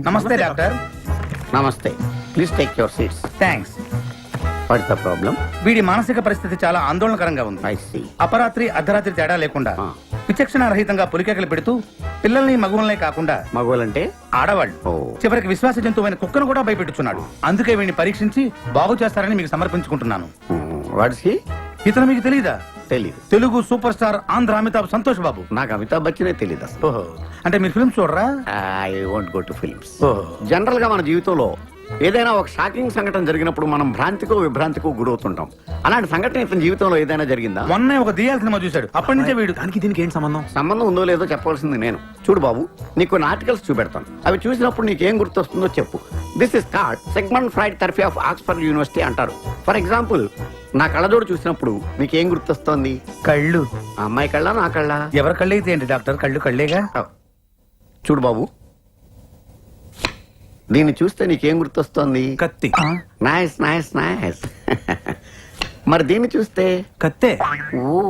నమస్తే డాక్టర్. నమస్తే, please take your seats. Thanks. What's the problem? వీడి మానసిక పరిస్థితి చాలా ఆందోళనకరంగా ఉంది. I see. అపరాత్రి అర్ధరాత్రి తేడా లేకుండా విచక్షణ రహితంగా పులికేకలు పెడుతూ పిల్లల్ని మగువలనే కాకుండా మగవాళ్ళంటే ఆడవాళ్ళు చివరికి విశ్వాస జంతువైన కుక్కను కూడా భయపెట్టుచున్నాడు. అందుకే వీడిని పరీక్షించి బాగు చేస్తారని మీకు సమర్పించుకుంటున్నాను. Watts he? ఇతను మీకు తెలీదా? తెలీదు. Telugu super star Andhra Amitabh Santosh Babu. నాకు అమితాబ్ బచ్చనే తెలీదు అసలు. ఓహో, అంటే మీరు ఫిల్మ్స్ చూడరా? I won't go to films. ఓహో. జనరల్ గా మన జీవితంలో ఏదైనా ఒక షాకింగ్ సంఘటన జరిగినప్పుడు మనం భ్రాంతికో విభ్రాంతికో గురవుతుంటాం. అలాంటి సంఘటన ఇతని జీవితంలో ఏదైనా జరిగిందా? మొన్నే ఒక దియాల సినిమా చూశాడు. అప్పటి నుంచే వీడు దానికి దీనికి ఏంటి సంబంధం? సంబంధం ఉందో లేదో చెప్పవలసింది నేను. చూడు బాబు, నీకు కొన్ని ఆర్టికల్స్ చూపెడతాను. అవి చూసినప్పుడు నీకేం గుర్తొస్తుందో చెప్పు. This is card segment fried therapy of Oxford university అంటారు. ఫర్ ఎగ్జాంపుల్, నా కళ్ళజోడు చూసినప్పుడు నీకేం గుర్తొస్తోంది? కళ్ళు. ఆ అమ్మాయి కళ్ళ, నా కళ్ళ? ఎవరి కళ్ళు అయితే ఏంటి డాక్టర్, కళ్ళు కళ్ళేగా. చూడు బాబు, దీన్ని చూస్తే నీకేం గుర్తొస్తోంది? కత్తి. Nice nice nice. మరి దీన్ని చూస్తే? కత్తే. ఓ.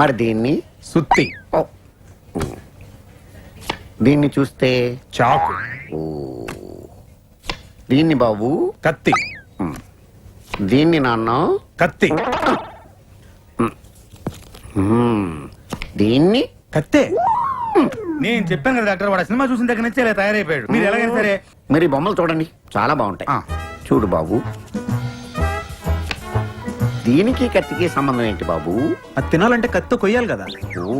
మరి దీన్ని? సుత్తి. ఓ. దీన్ని చూస్తే? చాకు. ఓ. దీన్ని బాబు? కత్తి. దీన్ని నాన్న? కత్తి. దీన్ని? కత్తే. నేను చెప్పాను కదా డాక్టర్, వాడు సినిమా చూసిన దగ్గర నుంచి ఇలా తయారైపోయాడు. మీరు ఎలాగైనా సరే మరి బొమ్మలు చూడండి, చాలా బాగుంటాయి. చూడు బాబు, దీనికి కత్తికి సంబంధం ఏంటి బాబు? అది తినాలంటే కత్తి కొయ్యాలి కదా. ఓ.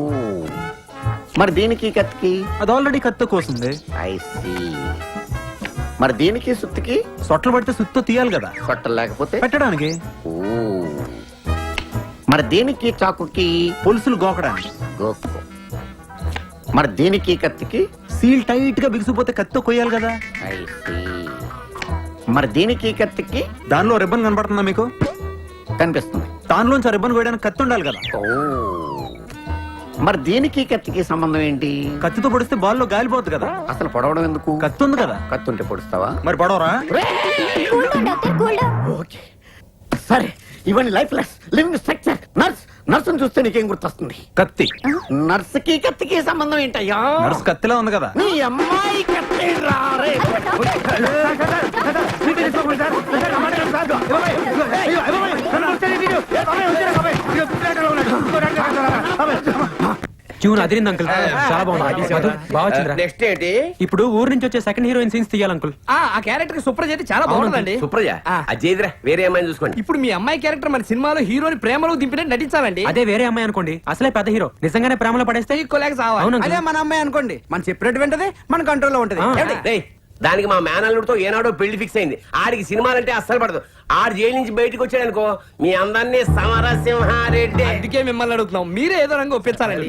మరి దీనికి కత్తికి? అది ఆల్రెడీ కత్తి కోసింది. I see. మరి దీనికి సుత్తికి? సొట్లు పడితే సుత్తో తీయాలి కదా. సొట్టలు లేకపోతే పెట్టడానికి. ఓ. మరి దీనికి చాకుకి? పులుసులు గోకడానికి. గోకు. మరి దీనికి కత్తికి? సీల్ టైట్ గా బిగిసిపోతే కత్తి కొయ్యాలి కదా. I see. మరి దీనికి కత్తికి? దానిలో రిబ్బన్ కనపడుతుందా మీకు? కనిపిస్తుంది. దానిలోంచి రిబ్బన్ కొయ్యడానికి కత్తి ఉండాలి కదా. ఓ. మరి దీనికి కత్తికి సంబంధం ఏంటి? కత్తితో పొడిస్తే బాల్లో గాలిపోద్ది కదా. అసలు పొడవడం ఎందుకు? కత్తి ఉంది కదా. కత్తి ఉంటే పొడుస్తావా? మరి పొడవరా? ఓకే, సరే. ఇవన్నీ లైఫ్ లెస్ లివింగ్ స్ట్రక్చర్. నర్సును చూస్తే నీకేం గుర్తొస్తుంది? కత్తి. నర్సుకి కత్తికి సంబంధం ఏంటయ్యా? నర్సు కత్తిలా ఉంది కదా. నీ అమ్మాయి కత్తి రారే. ట్యూన్ అదిరింది అంకుల్, చాలా బాగుంది. బాగా వచ్చిందిరా. నెక్స్ట్ ఏంటి? ఇప్పుడు ఊరు నుంచి వచ్చే సెకండ్ హీరోయిన్ సీన్స్ తీయాలి అంకుల్. ఆ క్యారెక్టర్ సుప్రజ అయితే చాలా బాగుందండి. సుప్రజ అజయ్రా, వేరే అమ్మాయిని చూసుకోండి. ఇప్పుడు మీ అమ్మాయి క్యారెక్టర్ మన సినిమాలో హీరోని ప్రేమలో దింపినట్టు నటించాలండి. అదే వేరే అమ్మాయి అనుకోండి, అసలే పెద్ద హీరో, నిజంగానే ప్రేమలో పడేస్తే అవును. అదే మన అమ్మాయి అనుకోండి, మనం చెప్పినట్టు వెంటనే మన కంట్రోల్లో ఉంటది. దానికి మా మేనల్లుడితో ఏనాడో పెళ్లి ఫిక్స్ అయింది. ఆడికి సినిమాలంటే అస్సలు పడదు. ఆడు జైలు నుంచి బయటకు వచ్చాడనుకో, మీ అందరినీ సమరసింహారెడ్డి. అందుకే మిమ్మల్ని అడుగుతున్నాం, మీరే ఏదో రంగు ఒప్పించాలండి.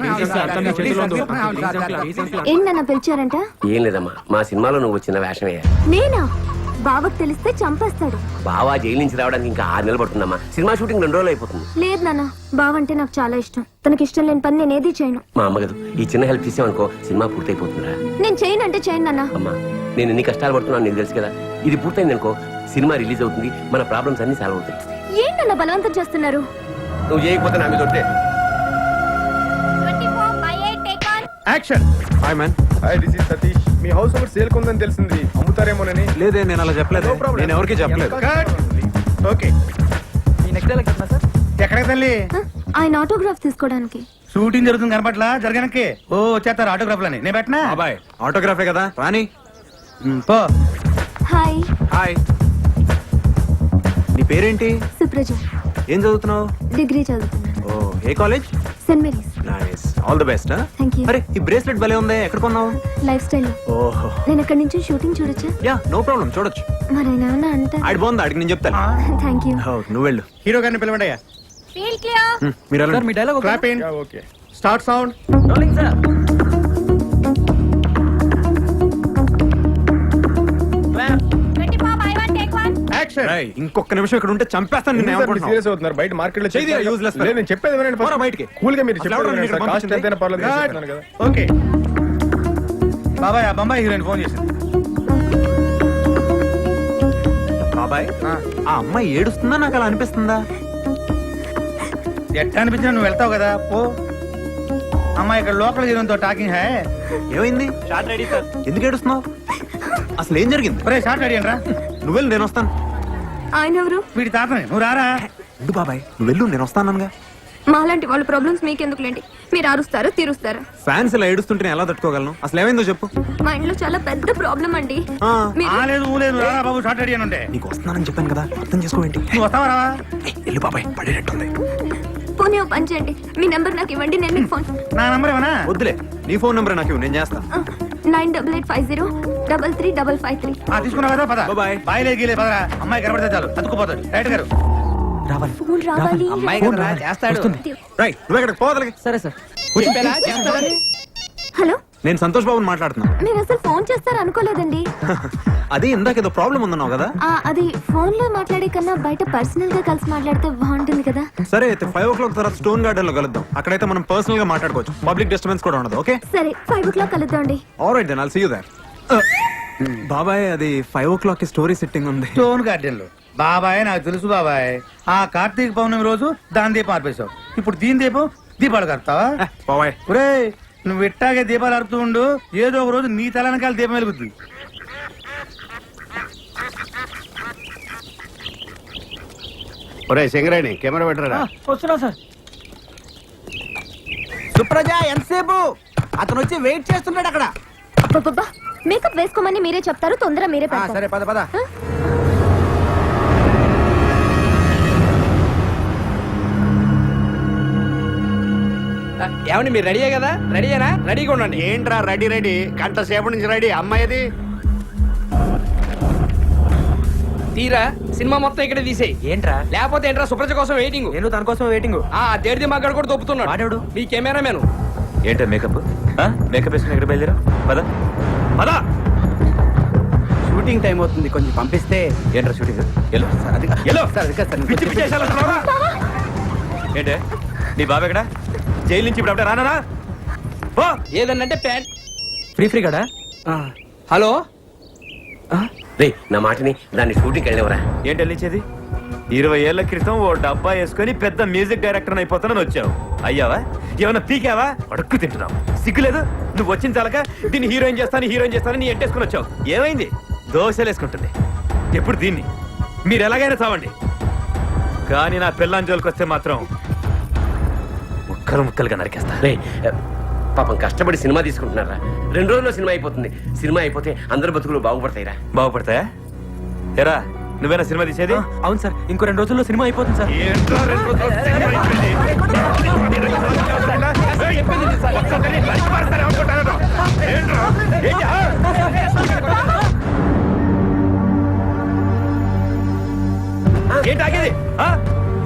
ఏంటన్నా పిలిచారంట? ఏం లేదమ్మా, మా సినిమాలో నువ్వు వచ్చిన వేషమే. నేనా? బావకు తెలిస్తే చంపేస్తాడు. బావా జైలు నుంచి రావడానికి ఇంకా 6 నెలలు పడుతుందమ్మా. సినిమా షూటింగ్ 2 రోజులు అయిపోతుంది. లేదు నాన్న, బావంటే నాకు చాలా ఇష్టం. తనకి ఇష్టం లేని పని నేనేది చేయను. మా అమ్మ కదా, ఈ చిన్న హెల్ప్ చేసావనుకో సినిమా పూర్తయిపోతుందిరా. నేను చేయను అంటే చేయను నాన్న. అమ్మా, నేను ఎన్ని కష్టాలు పడుతున్నాను నీకు తెలుసు కదా. ఇది పూర్తయింది అనుకో, సినిమా రిలీజ్ అవుతుంది, మన ప్రాబ్లమ్స్ అన్ని సాల్వ్ అవుతాయి. ఏంటన్నా బలవంతం చేస్తున్నారు? నువ్వు చేయకపోతే నా మీద ఒట్టే. Action. Hi man. Hi, this is Satish. మీ హౌస్ ఒకటి సేల్ కొందని తెలిసింది, అమ్ముతారేమోనని. లేదే, నేను అలా చెప్పలేదు. నేను ఎవరికి చెప్పలేదు. ఓకే, ఎక్కడికి తల్లి? ఆయన ఆటోగ్రాఫ్ తీసుకోవడానికి. షూటింగ్ జరుగుతుంది కనపట్లా, జరగనక్కి. ఓ వచ్చేస్తారు ఆటోగ్రాఫ్లని. నేను పెట్టినా బాబాయ్ ఆటోగ్రాఫే కదా, రాని. పో. హాయ్. హాయ్. నీ పేరేంటి? సుప్రజ. ఏం చదువుతున్నావు? డిగ్రీ చదువుతున్నా. ఓ, ఏ college? Saint Mary's. Nice, all the best. Thank you. అరే, ఈ బ్రేస్లెట్ భలే ఉంది, ఎక్కడ కొన్నావు? Lifestyle. ఓహో. నేను అక్కడి నుంచి షూటింగ్ చూడొచ్చా? యా, నో ప్రాబ్లం, చూడొచ్చు. మరి ఆయన ఏమన్నా అంటే? ఆడి బాగుంది, ఆడికి నేను చెప్తాను. Thank you. నువ్వు వెళ్ళు. హీరో గారిని పిలవండి. మీరు వెళ్ళండి. మీ dialogue clap in. Okay, start sound. Rolling sir. Action. రేయ్, ఇంకొక నిమిషం ఇక్కడ ఉంటే చంపేస్తాను నిన్ను. ఏమనుకుంటున్నావు? సీరియస్ అవుతున్నారు. బయట మార్కెట్ లో చేయి, useless fellow. నేను చెప్పేది వినండి. పోరా బయటికి. కూల్ గా మీరు అసలు చెప్పేది ఎవరు వినండి నీకు సార్. కాస్ట్ పంపించింది? ఎంతైనా పర్లేదు నేను చెప్తున్నాను కదా. ఓకే బాబాయ్, ఆ బొంబాయి హీరోయిన్ ఫోన్ చేసింది. బాబాయ్, ఆ అమ్మాయి ఏడుస్తుందా, నాకు అలా అనిపిస్తుందా? ఎట్లా అనిపించినా నువ్వు వెళ్తావు కదా, పో. అమ్మాయి ఇక్కడ లోకల్ హీరోతో టాకింగ్ హై. ఏమైంది? Short ready sir. ఎందుకు ఏడుస్తున్నావు? అసలు ఏం జరిగింది? ఒరే షార్ట్ రెడీ రా. నువ్వెళ్ళు, నేను వస్తాను. ఆయన ఎవరు? వీడి తాతని నువ్వు రారా. ఉండు బాబాయ్, నువ్వెళ్ళు, నేను వస్తానగా. మాలాంటి వాళ్ళ ప్రాబ్లమ్స్ మీకెందుకులేండి, మీరు అరుస్తారు తీరుస్తారు. ఫ్యాన్స్ ఇలా ఏడుస్తుంటే నేను ఎలా తట్టుకోగలను? అసలు ఏమైందో చెప్పు. మా ఇంట్లో చాలా పెద్ద ప్రాబ్లం అండి. ఆ, మీరు లేదు ఊ లేదు రారా బాబు, షార్ట్ రెడీ అని ఉంటే. నీకు వస్తున్నానని చెప్పాను కదా, అర్థం చేసుకోవేంటి? నువ్వు వస్తావా రావా? వెళ్ళు బాబాయ్, పడేటట్టుంది. పోనీ ఓ పని చేయండి, మీ నెంబర్ నాకు ఇవ్వండి, నేను మీకు ఫోన్. నా నంబర్ ఏమన్నా? వద్దులే, నీ ఫోన్ నెంబర్ నాకు ఇవ్వు, నేను చేస్తా. 9850335553. తీసుకున్నావు కదా పద. బాయ్. బాయ్ గీలే పదరా. అమ్మాయి కనబడితే చాలు అతుక్కుపోతాడు. రైట్ గారు రావాలి. ఫోన్ రావాలి. ఫోన్ రావాలి. వస్తుంది. రైట్, నువ్వు ఎక్కడికి పోదలకి. సరే సార్. హలో, నేను సంతోష్ బాబుని మాట్లాడుతున్నా. మీరు అసలు ఫోన్ చేస్తారు అనుకోలేదండి. అది ఇందాక ఏదో ప్రాబ్లం ఉందన్నావు కదా. అది ఫోన్ లో మాట్లాడే కన్నా బయట పర్సనల్ గా కలిసి మాట్లాడితే బాగుంటుంది కదా. సరే అయితే 5 o'clock తర్వాత స్టోన్ గార్డెన్ లో కలుద్దాం. అక్కడైతే మనం పర్సనల్ గా మాట్లాడుకోవచ్చు, పబ్లిక్ డిస్టర్బెన్స్ కూడా ఉండదు. ఓకే సరే 5 o'clock కలుద్దాండి. Alright then I'll see you there. బాబాయ్, అది 5 o'clock కి స్టోరీ సెట్టింగ్ ఉంది. స్టోన్ గార్డెన్ లో. బాబాయ్ నాకు తెలుసు బాబాయ్, ఆ కార్తీక పౌర్ణమి రోజు దాని దీపం ఆర్పేశావు. ఇప్పుడు దీని దీపం దీపాలు కడతావా? బాబాయ్, ఒరే నువ్వు ఇట్టాగే దీపాలు అరుపుతూ ఉండు, ఏదో ఒక రోజు నీ తలనకాల దీపం వెలుగుతుంది. ఒరే సింగరేణి కెమెరా పెట్టరా. వస్తున్నా సార్. సుప్రజ ఎంతసేపు? అతను వచ్చి వెయిట్ చేస్తున్నాడు అక్కడ. అబ్బబ్బబ్బా, మేకప్ వేసుకోమని మీరే చెప్తారు, తొందర మీరే పెడతారు. సరే పద పద. ఏమండి మీరు రెడీయే కదా? రెడీయేనా? రెడీగా ఉండండి. ఏంట్రా రెడీ రెడీ, గంట సేపు నుంచి రెడీ. అమ్మాయిది తీరా సినిమా మొత్తం ఇక్కడ తీసేయి. ఏంట్రా? లేకపోతే ఏంట్రా సుప్రజ కోసం వెయిటింగ్. నేను తన కోసం వెయిటింగ్. తేడిది మగ్గడు కూడా దొప్పుతున్నాడు. వాడేవాడు? మీ కెమెరామెన్. ఏంటో మేకప్ మేకప్ వేసుకుని ఎక్కడ బయలుదేరా? పద పద. షూటింగ్ టైం అవుతుంది, కొంచెం పంపిస్తే. ఏంట్రా షూటింగ్? ఎల్లో పిచ్చి పిచ్చి వేషాలు వేస్తున్నావా? ఏంటే నీ బాబు ఎక్కడ? జైలు నుంచి ఇప్పుడు అప్పుడే రానా? ఏదన్నంటే ప్యాంట్. ఫ్రీ కదా? హలో రే, నా మాటని దాన్ని షూటింగ్ వెళ్ళేవరా? ఏంటి వెళ్ళించేది? 20 ఏళ్ల క్రితం ఓ డబ్బా వేసుకొని పెద్ద మ్యూజిక్ డైరెక్టర్ అయిపోతానని వచ్చావు. అయ్యావా? ఏమన్నా పీకావా? అడుక్కు తింటున్నావు. సిగ్గులేదు? నువ్వు వచ్చిన చాలక దీన్ని హీరోయిన్ చేస్తాను నీ ఎంటేసుకుని వచ్చావు. ఏమైంది? దోశలు వేసుకుంటుంది. ఎప్పుడు దీన్ని మీరు ఎలాగైనా చావండి, కానీ నా పిల్లని జోలికి వస్తే మాత్రం ముక్కలుగా నరికేస్తా. రే పాపం కష్టపడి సినిమా తీసుకుంటున్నారా? 2 రోజుల్లో సినిమా అయిపోతుంది. సినిమా అయిపోతే అందరి బతుకులు బాగుపడతాయిరా. బాగుపడతాయా? ఎరా నువ్వేనా సినిమా తీసేది? అవును సార్, ఇంకో 2 రోజుల్లో సినిమా అయిపోతుంది సార్. ఏంట్రా 2 రోజుల్లో సినిమా అయిపోయింది? ఏంట్రా? ఏంటి ఆగేది?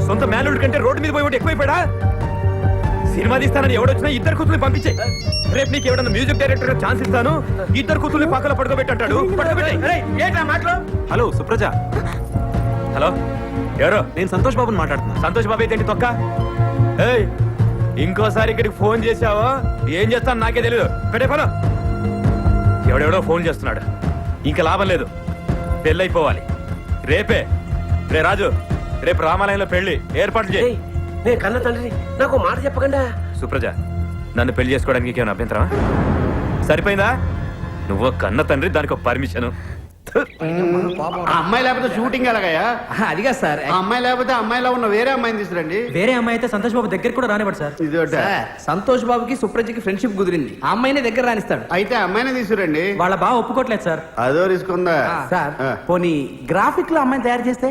సొంత మేనల్లుడి కంటే రోడ్డు మీద పోయి ఎక్కువైపోయాడా? సినిమా తీస్తానని ఎవడొచ్చినా 2 కూతుర్ని పంపించే. రేపు నీకు ఎవడన్నా మ్యూజిక్ డైరెక్టర్ ఛాన్స్ ఇస్తాను, 2 కూతుర్ని పక్కన పడుకోబెట్టాడు. హలో సుప్రజ. హలో ఎవరో? నేను సంతోష్ బాబుని మాట్లాడుతున్నా. సంతోష్ బాబు ఏంటి తొక్క? ఏయ్ ఇంకోసారి ఇక్కడికి ఫోన్ చేసావో ఏం చేస్తాను నాకే తెలియదు. పెట్టే ఫోన్. ఎవడెవడో ఫోన్ చేస్తున్నాడు. ఇంకా లాభం లేదు, పెళ్ళైపోవాలి రేపే. రే రాజు, రేపు రామాలయంలో పెళ్లి ఏర్పాట్లు చేయి. నేను కన్న తండ్రి, నాకు మాట చెప్పకుండా. సుప్రజ, నన్ను పెళ్లి చేసుకోవడానికి ఏమైనా అభ్యంతరమా? సరిపోయిందా? నువ్వు కన్న తండ్రి, దానికి ఒక పర్మిషన్. ఆ అమ్మాయి లేకపోతే షూటింగ్ ఎలాగయ్యా? అదిగా సార్. ఆ అమ్మాయి లేకపోతే అమ్మాయిలో ఉన్న వేరే అమ్మాయిని తీసుకురండి. వేరే అమ్మాయి అయితే సంతోష్ బాబు దగ్గర కూడా రానివ్వడు సార్. ఇది ఒకటే. సంతోష్ బాబుకి సుప్రజకి ఫ్రెండ్షిప్ కుదిరింది, ఆ అమ్మాయిని దగ్గర రానిస్తాడు. అయితే అమ్మాయిని తీసుకురండి. వాళ్ళ బావ ఒప్పుకోవట్లేదు సార్. అదో రిస్క్ ఉందా? సార్ పోనీ గ్రాఫిక్ లో అమ్మాయిని తయారు చేస్తే.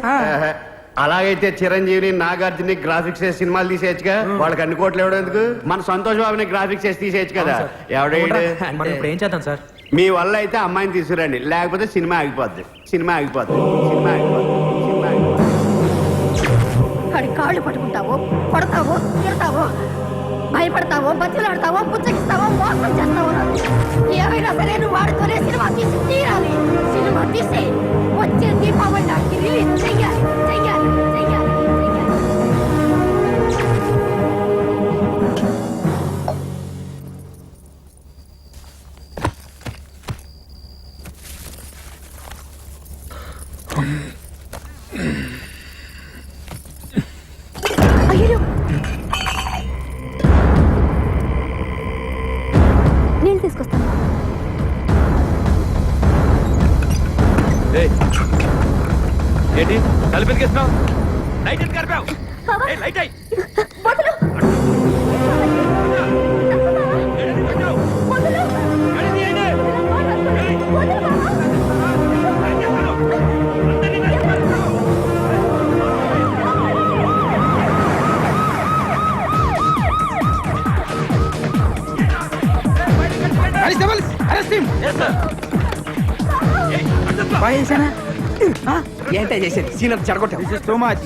అలాగైతే చిరంజీవిని నాగార్జుని గ్రాఫిక్స్ చేసి సినిమాలు తీసేయచ్చుగా. వాళ్ళకి అన్ని కోట్లు ఎవడో ఎందుకు? మన సంతోష్ బాబుని గ్రాఫిక్స్ చేసి తీసేయచ్చు కదా. ఎవడేడు? మనం ఇప్పుడు ఏం చేద్దాం సార్? మీ వల్ల అయితే అమ్మాయిని తీసుకురండి, లేకపోతే సినిమా ఆగిపోద్ది. వాడి కాళ్ళు పట్టుకుంటావో, కొడతావో, తిడతావో, భయపడతావో, బతులాడతావో, పుచ్చగిస్తావో, మోసం చేస్తావో, ఏమైనా సరే నువ్వు వాడితోనే సినిమా తీసి తీరాలి. సినిమా తీసి వచ్చే దీపావళి నాటికి రిలీజ్ చెయ్యాలి. అయ్యో ఏంటి కలిపెతికేస్తున్నావు? లైట్ ఎందుకు కలిపావు? ఏయ్, లైట్ అయ్యి ఏంటే చేసేది సీన్ అంతా చెడగొట్టావు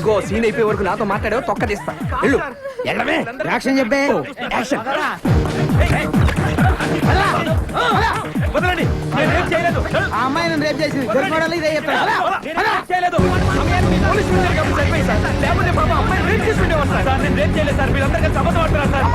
ఇగో సీన్ అయిపోయే వరకు నాతో మాట్లాడావు తొక్క తీస్తా వెళ్ళు వెళ్ళమే యాక్షన్ చెప్పే యాక్షన్ వదలండి, నేను రేప్ చేయలేదు. ఆ అమ్మాయి నన్ను రేపు చేసింది ఇదే చెప్తాను నేను రేప్ చేయలేదు. సమయానికి పోలీసులు ఉన్నారు కాబట్టి సరిపోయింది సార్. లేకపోతే పాపం అమ్మాయిని రేప్ చేసి ఉండేవాడు సార్. సార్, నేను రేప్ చేయలేదు సార్. వీళ్ళందరూ కలిసి అబద్ధం ఆడుతున్నారు సార్.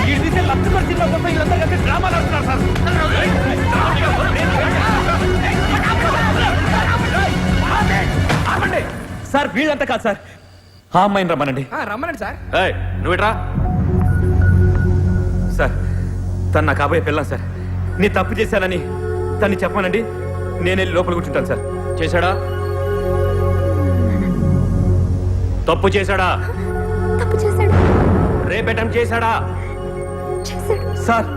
వీడు తీసే లక్ష సినిమా కోసం వీళ్ళందరూ కలిసి డ్రామాలు ఆడుతున్నారు సార్. ఆపండి. సార్ వీళ్ళంతా కాదు సార్, ఆ అమ్మాయిని రమ్మనండి. రమ్మనండి సార్ ఏయ్, నువ్వేట్రా? సార్, తను నా కాబోయే పిల్లం సార్. నీ తప్పు చేశానని తన్ని చెప్పానండి, నేను వెళ్ళి లోపల కూర్చుంటాను సార్. చేశాడా? తప్పు చేశాడా? తప్పు చేశాడు రేప్ అటెంప్ట్ చేశాడా? చేశాడు సార్,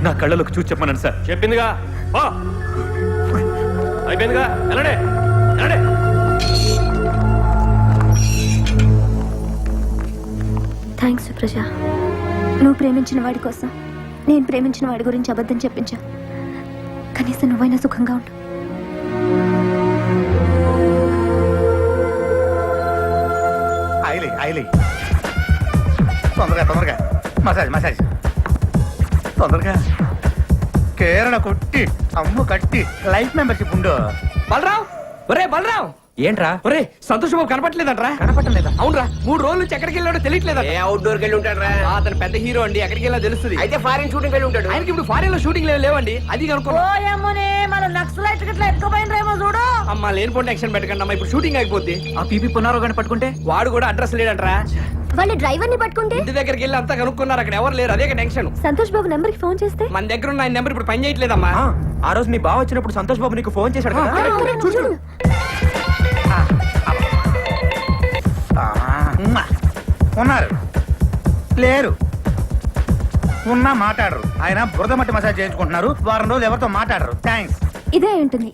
నా కళ్ళలోకి చూసి చెప్పమనండి సార్. చెప్పిందిగా, పో. అయిపోయిందిగా, వెళ్ళండి వెళ్ళండి. థ్యాంక్స్ సుప్రజ, నువ్వు ప్రేమించిన వాడి కోసం నేను ప్రేమించిన వాడి గురించి అబద్ధం చెప్పించా. కనీసం నువ్వైనా సుఖంగా ఉండు. ఆయిలే తొందరగా మసాజ్ తొందరగా కేరళ కొట్టి అమ్ము కట్టి లైఫ్ మెంబర్షిప్ ఉండు. బలరావు ఒరే బలరావు ఏంట్రా? ఒరే సంతోష్ బాబు కనపట్లేదంట్రా కనపట్టలేదా? అవునరా 3 రోజుల నుంచి ఎక్కడికి వెళ్ళాడో తెలియట్లేదా ఏ అవుట్డోర్కి వెళ్ళి ఉంటాడు రా. అతను పెద్ద హీరో అండి ఎక్కడికి వెళ్ళా తెలుస్తుంది అయితే ఫారిన్ షూటింగ్ వెళ్ళి ఉంటాడు. ఆయనకి ఇప్పుడు ఫారెన్ లో షూటింగ్ లేవండి అది కనుక్కో అమ్మా లేనిపోండి యాక్షన్ పెట్టకండి అమ్మా ఇప్పుడు షూటింగ్ అయిపోద్ది ఆ పీపీ పున్నారో గాని పట్టుకుంటే వాడు కూడా అడ్రస్ లేడంట్రా వాళ్ళ డ్రైవర్ ని పట్టుకుంటే ఇంటి దగ్గరికి వెళ్ళి అంతా కనుక్కున్నారు అక్కడ ఎవరు లేరు అదే టెన్షన్ సంతోష్ బాబు నెంబర్ కి ఫోన్ చేస్తే మన దగ్గర ఉన్న ఆయన నెంబర్ ఇప్పుడు పని చేయట్లేదమ్మా ఆ రోజు నీ బావ వచ్చినప్పుడు సంతోష్ బాబు నీకు ఫోన్ చేశాడు కదా? చూడు ఉన్నారు లేరు ఉన్నా మాట్లాడరు. ఆయన బురద మట్టి మసాజ్ చేయించుకుంటున్నారు. వారం రోజులు ఎవరితో మాట్లాడరు. థ్యాంక్స్. ఇదే ఉంటుంది.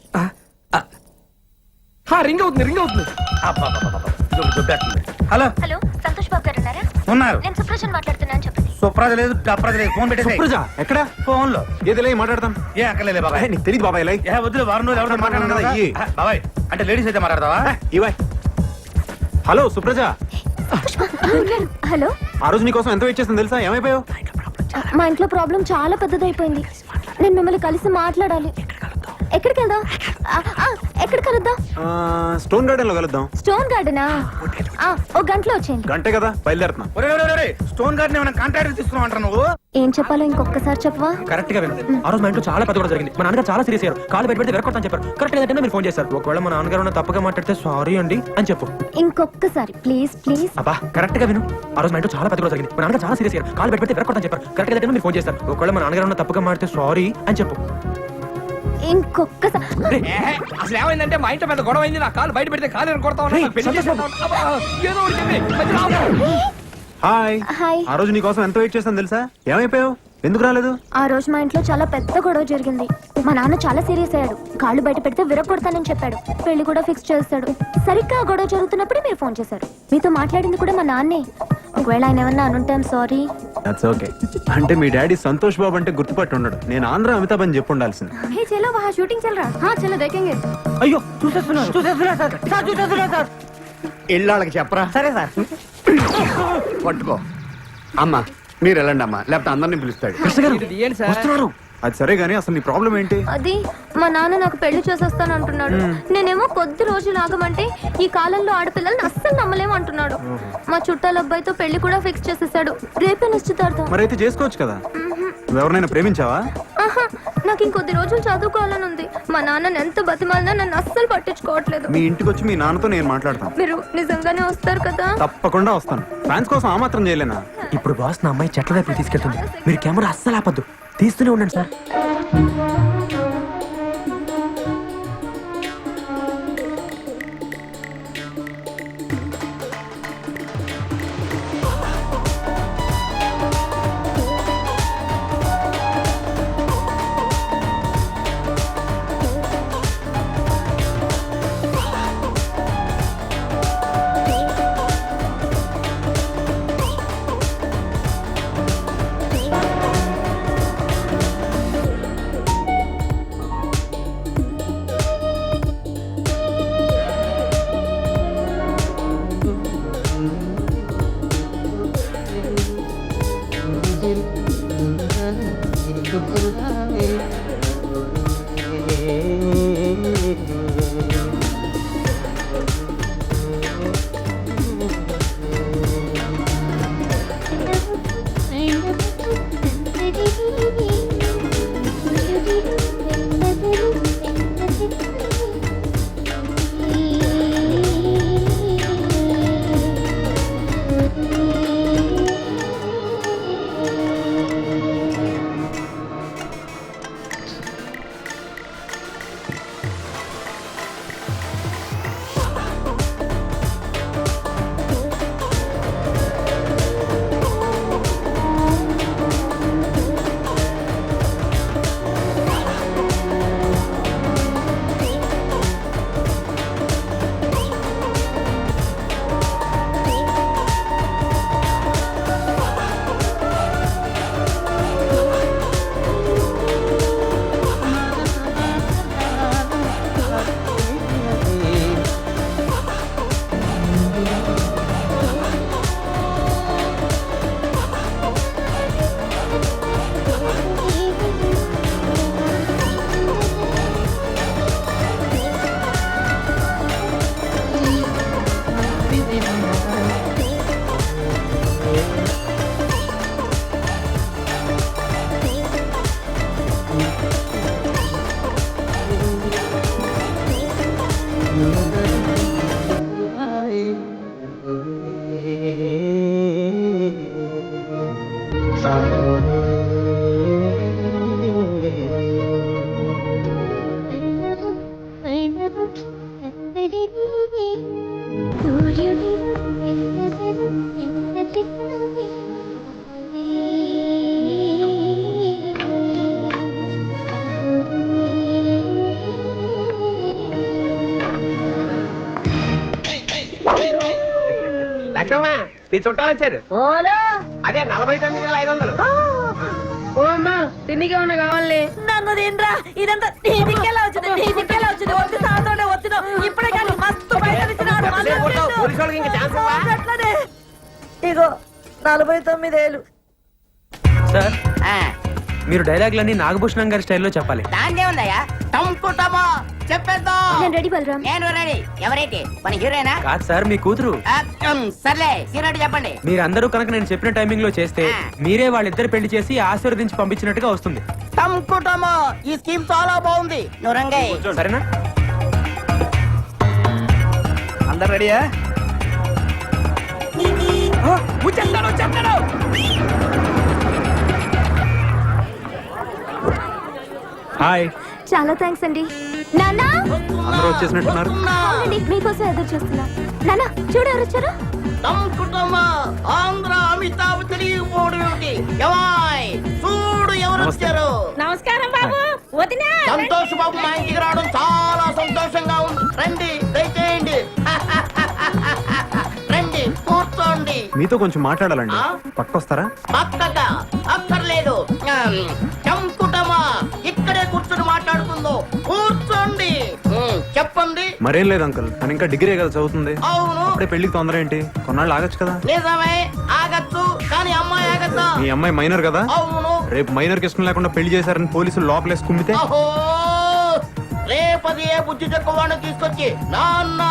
రింగ్ అవుతుంది హలో హలో సంతోష్ బాబు గారు ఉన్నారా? ఉన్నారు. నేను సుప్రజన్ మాట్లాడుతున్నాను చెప్పండి. సుప్రజ లేదు డప్రజ లేదు. ఫోన్ పెట్టేసి ఎక్కడ? ఫోన్ లో ఏదిలే మాట్లాడతాం. ఏ అక్కర్లేదు బాబాయ్. నీకు తెలియదు బాబాయ్. లై ఏ వద్దులే, వారం రోజులు ఎవరితో మాట్లాడను కదా. బాబాయ్ అంటే లేడీస్ అయితే మాట్లాడతావా? ఇవాయ్. హలో సుప్రజ, హలో, ఆ రోజు నీకోసం ఎంత వెయిట్ చేస్తాను తెలుసా? ఏమైపోయావు? మా ఇంట్లో ప్రాబ్లం చాలా పెద్దదైపోయింది. నేను మిమ్మల్ని కలిసి మాట్లాడాలి. ఎక్కడికి వెళ్దాం? ఎక్కడ కలుద్దాం? స్టోన్ గార్డెన్ లో కలుద్దాం. స్టోన్ గార్డెనా? ఒక గంటలో వచ్చేయండి. గంటే కదా బయలుదేరుతున్నా. స్టోన్ గార్డెన్ ఏమైనా కాంట్రాక్ట్ తీసుకున్నావు అంటారు నువ్వు? ఏం చెప్పాలో ఇంకొకసారి చెప్పవా? కరెక్ట్ గా విను. ఆ రోజు మా ఇంట్లో చాలా పెద్ద కూడా జరిగింది. మా నాన్నగారు చాలా సీరియస్ అయ్యారు. కాలు బయట పెడితే వెరకొడతాను చెప్పారు. కరెక్ట్ ఏంటంటే మీరు ఫోన్ చేశారు. ఒకవేళ మా నాన్నగారు తప్పుగా మాట్లాడితే సారీ అండి అని చెప్పు. ఇంకొకసారి ప్లీజ్ ప్లీజ్. అబ్బా కరెక్ట్ గా విను. ఆ రోజు మా ఇంట్లో చాలా పెద్ద కూడా జరిగింది. మా నాన్నగారు చాలా సీరియస్ అయ్యారు. కాలు బయట పెడితే వెరకొడతాను చెప్పారు. కరెక్ట్ ఏంటంటే మీరు ఫోన్ చేస్తారు. ఒకవేళ మా నాన్నగారు తప్పుగా మాట్లాడితే సారీ అని చెప్పు. ఇంకొకసారి. అసలు ఏమైందంటే మా ఇంట్లో పెద్ద గొడవ అయింది నా కాలు బయట పెడితే కాలు కొడతా హాయ్. హాయ్. ఆ రోజు నీకోసం ఎంత వెయిట్ చేస్తాను తెలుసా? ఏమైపోయావు? ఎందుకు రాలేదు? ఆ రోజు మా ఇంట్లో చాలా పెద్ద గొడవ జరిగింది. మా నాన్న చాలా సీరియస్ అయ్యాడు. కాళ్ళు బయట పెడితే విరగొడతానని చెప్పాడు. పెళ్లి కూడా ఫిక్స్ చేస్తాడు. సరిగ్గా ఆ గొడవ జరుగుతున్నప్పుడే మీరు ఫోన్ చేశారు. మీతో మాట్లాడింది కూడా మా నాన్నే. ఒకవేళ ఆయన ఏమన్నా అనుంటాం సారీ. That's okay. అంటే మీ డాడీ సంతోష్ బాబు అంటే గుర్తుపట్టి ఉండడు. నేను ఆంధ్ర అమితాబ్ అని చెప్పి ఉండాల్సింది. హే చలో వహా షూటింగ్ చల్ రहा हां चलो देखेंगे. అయ్యో చూసేస్తున్నారు సార్. ఇళ్ళకి చెప్పరా? సరే సార్. పట్టుకో అమ్మా, మీరు వెళ్ళండి అమ్మా, లేకపోతే అందరినీ పిలుస్తాడు. ఏంటి సార్ వస్తున్నారు. అది సరే గానీ అసలు నీ ప్రాబ్లం ఏంటి? అది మా నాన్న నాకు పెళ్లి చేసేస్తాను అంటున్నాడు. నేనేమో కొద్ది రోజులు ఆగమంటే ఈ కాలంలో ఆడపిల్లల్ని అస్సలు నమ్మలేము అంటున్నాడు. మా చుట్టాల అబ్బాయితో పెళ్లి కూడా ఫిక్స్ చేసేసాడు. రేపే నిశ్చితార్థం. మరైతే చేసుకోవచ్చు కదా. నువ్వెవరినైనా ప్రేమించావా? ఆహా, నాకు ఇంకొద్ది రోజులు చదువుకోవాలని ఉంది. మా నాన్న ఎంత బతిమాలినా నన్ను అస్సలు పట్టించుకోవట్లేదు. మీ ఇంటికి వచ్చి మీ నాన్నతో నేను మాట్లాడతాను. మీరు నిజంగానే వస్తారు కదా? తప్పకుండా వస్తాను. ఫ్యాన్స్ కోసం ఆ మాత్రం చేయలేనా? ఇప్పుడు బాస్ నా అమ్మాయి చెట్ల వైపు తీసుకెళ్తుంది. మీరు కెమెరా అస్సలు ఆపద్దు, తీస్తూనే ఉండండి సార్. లక్ష్మమ్మ, నీ చుట్టాలు వచ్చారు. అదే 49,500. తిండిగా ఉన్న కావాలి. నన్ను తినరా, ఇదంతా నీ దిక్కేలా వచ్చింది, నీ దిక్కేలా వచ్చింది. వచ్చి సాయంత్రం వచ్చిన ఇప్పుడే కానీ మస్తు పైసలు ఇచ్చినాడు. పోలీసు వాళ్ళకి ఇంకా ఛాన్స్ ఇవ్వవా? అట్లనే ఇగో 49,000. సార్ మీరు డైలాగులన్నీ నాగభూషణం గారి స్టైల్లో చెప్పాలి. దాందే ఉందయ్యా, టంపుటమో చెప్పేద్దాం. నేను రెడీ బలరాం. నేను రెడీ. ఎవరైతే మన హీరోయినా? కాదు సార్, మీ కూతురు. సర్లే, హీరోయిన్ చెప్పండి. మీరందరూ కనుక నేను చెప్పిన టైమింగ్ లో చేస్తే ఆ. మీరే వాళ్ళిద్దరు పెళ్లి చేసి ఆశీర్వదించి పంపించినట్టుగా వస్తుంది. టంపుటమో, ఈ స్కీమ్ చాలా బాగుంది. నువ్వు రంగయ్య. సరేనా? అందరు రెడీయా? హాయ్, చాలా థ్యాంక్స్ అండి. నాన్నా, అందరూ వచ్చేసినట్టున్నారు. అవునండి, మీకోసం ఎదురు చూస్తున్నా. నాన్న చూడు ఎవరు వచ్చారు. టంపుటమో, ఆంధ్ర అమితాబ్ తెలియకపోవడం ఏమిటి? ఎవాయ్, చూడు ఎవరు వచ్చారు. నమస్కారం బాబు. వదినా సంతోష్ బాబు మా ఇంటికి రావడం చాలా సంతోషంగా ఉంది. రండి, దయచేయండి. రండి, కూర్చోండి. మీతో కొంచెం మాట్లాడాలండి. ఆ? పక్కొస్తారా? పక్కగా అక్కర్లేదు. చంపుటమా, ఇక్కడే కూర్చొని మాట్లాడుకుందో. కూర్చోండి. చెప్పండి. మరేం లేదు అంకుల్, తను ఇంకా డిగ్రీ కదా చదువుతుంది. అవును, అప్పుడే పెళ్లికి తొందర ఏంటి? కొన్నాళ్ళు ఆగచ్చు కదా. నిజమే, ఆగచ్చు. కానీ అమ్మాయి ఆగద్దా? మీ అమ్మాయి మైనర్ కదా. అవును. రేపు మైనర్ కి ఇష్టం లేకుండా పెళ్లి చేశారని పోలీసులు లోపలేసి కుమ్మితే అహో, రేపది ఏ బుద్ధి తక్కువను తీసుకొచ్చి నాన్న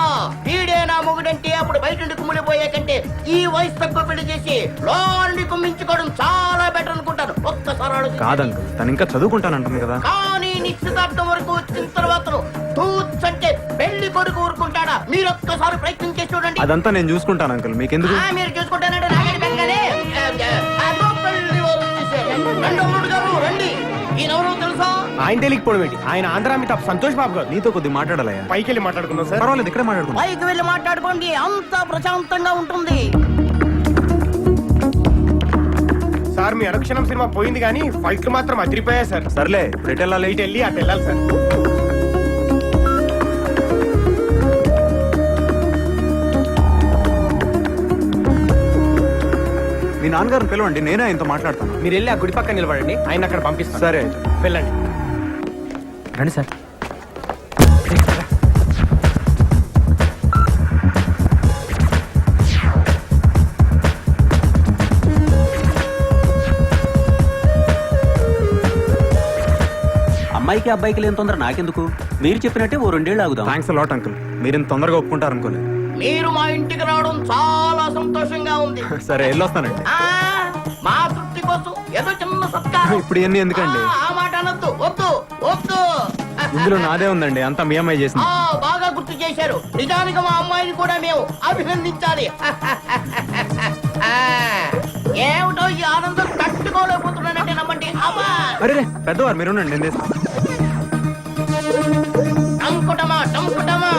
వీడే నా మొగుడంటే అప్పుడు బయట నుండి కుమ్మిడిపోయే కంటే ఈ వయసు తక్కువ పెళ్లి చేసి లోని కుమ్మించుకోవడం చాలా బెటర్ అనుకుంటాను. ఒక్కసారి ఒకసారి ఆలోచించండి. కాదు అంకుల్ తను ఇంకా చదువుకుంటానంటుంది కదా. కానీ నిశ్చితార్థం వరకు వచ్చిన తర్వాత తూచ్ అంటే పెళ్లి కొడుకు ఊరుకుంటాడా? మీరు ఒక్కసారి ప్రయత్నం చేసి చూడండి. అదంతా నేను చూసుకుంటాను అంకుల్, మీకెందుకు? మీరు చూసుకుంటానంటే నాగడి బెంగనే. అదో పెళ్లి వారు వచ్చేసారు. రెండో అల్లుడు గారు రండి. ఈయనెవరో తెలుసా? ఆయన తెలియకపోవడం ఏంటి? ఆయన ఆంధ్రామితాబ్ సంతోష్ బాబు గారు. నీతో కొద్దిగా మాట్లాడాలయ్యా. పైకి వెళ్ళి మాట్లాడుకుందాం సార్. పర్వాలేదు, ఇక్కడే మాట్లాడుకుందాం. పైకి వెళ్ళి మాట్లాడుకోండి, అంతా ప్రశాంతంగా ఉంటుంది. సార్ మీ అనుక్షణం సినిమా పోయింది కానీ ఫైట్లు మాత్రం అదిరిపోయాయి సార్. సర్లే ఇప్పుడు ఎటు వెళ్ళాలి? ఇటు వెళ్ళి అటు వెళ్ళాలి సార్. మీ నాన్నగారిని పిలవండి, నేనే ఆయనతో మాట్లాడతాను. మీరు వెళ్ళి ఆ గుడి పక్కన నిలబడండి, ఆయన అక్కడ పంపిస్తాను. సరే అయితే. వెళ్ళండి. రండి సార్. అమ్మాయికి అబ్బాయికి లేని తొందర నాకెందుకు? మీరు చెప్పినట్టే ఓ 2 ఏళ్ళు ఆగుదాం. థ్యాంక్స్ లాట్ అంకుల్, మీరు ఇంత తొందరగా ఒప్పుకుంటారు అనుకోలేదు. మీరు మా ఇంటికి రావడం చాలా సంతోషంగా ఉంది. సరే వెళ్ళొస్తానండి. ఆ, మా తృప్తి కోసం ఏదో చిన్న సత్కారం. ఇప్పుడు ఇవన్నీ ఎందుకండి? ఆ మాట అనొద్దు, వద్దు వద్దు. ఇందులో నాదే ఉందండి, అంతా మీ అమ్మాయి చేసింది. బాగా గుర్తు చేశారు. నిజానికి మా అమ్మాయిని కూడా మేము అభినందించాలి. ఆ, ఏమిటో ఈ ఆనందం తట్టుకోలేకపోతున్నానంటే నమ్మండి. అబ్బా అరే పెద్దవారు మీరు ఉండండి, నేను చేస్తాను. టంకుటమా టంకుటమా.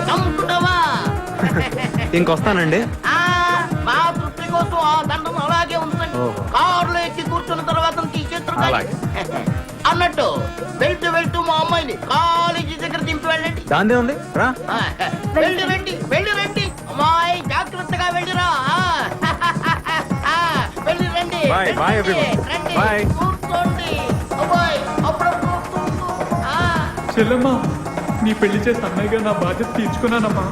టంకుటమా. ఇంకొస్తానండి. ఆ, మా తృప్తి కోసం ఆ దండం అలాగే ఉంచండి. ఓహో. కారులో ఎక్కి కూర్చున్న తర్వాత తీసేస్తారు. అలాగే. అన్నట్టు వెళ్తూ వెళ్తూ మా అమ్మాయిని కాలేజీ దగ్గర దింపి వెళ్ళండి. దాందే ఉంది రా. ఆ, వెళ్ళి రండి వెళ్ళి రండి. అమ్మాయి జాగ్రత్తగా వెళ్ళిరా. ఆ, వెళ్ళి రండి. Bye, వెళ్ళి bye రండి. everyone. రండి. Bye. కూర్చోండి. అబ్బాయి అప్పుడప్పుడు వస్తూ. ఆ, చెల్లమ్మా నీ పెళ్లి చేసి అన్నయ్యగా నా బాధ్యత తీర్చుకున్నానమ్మా.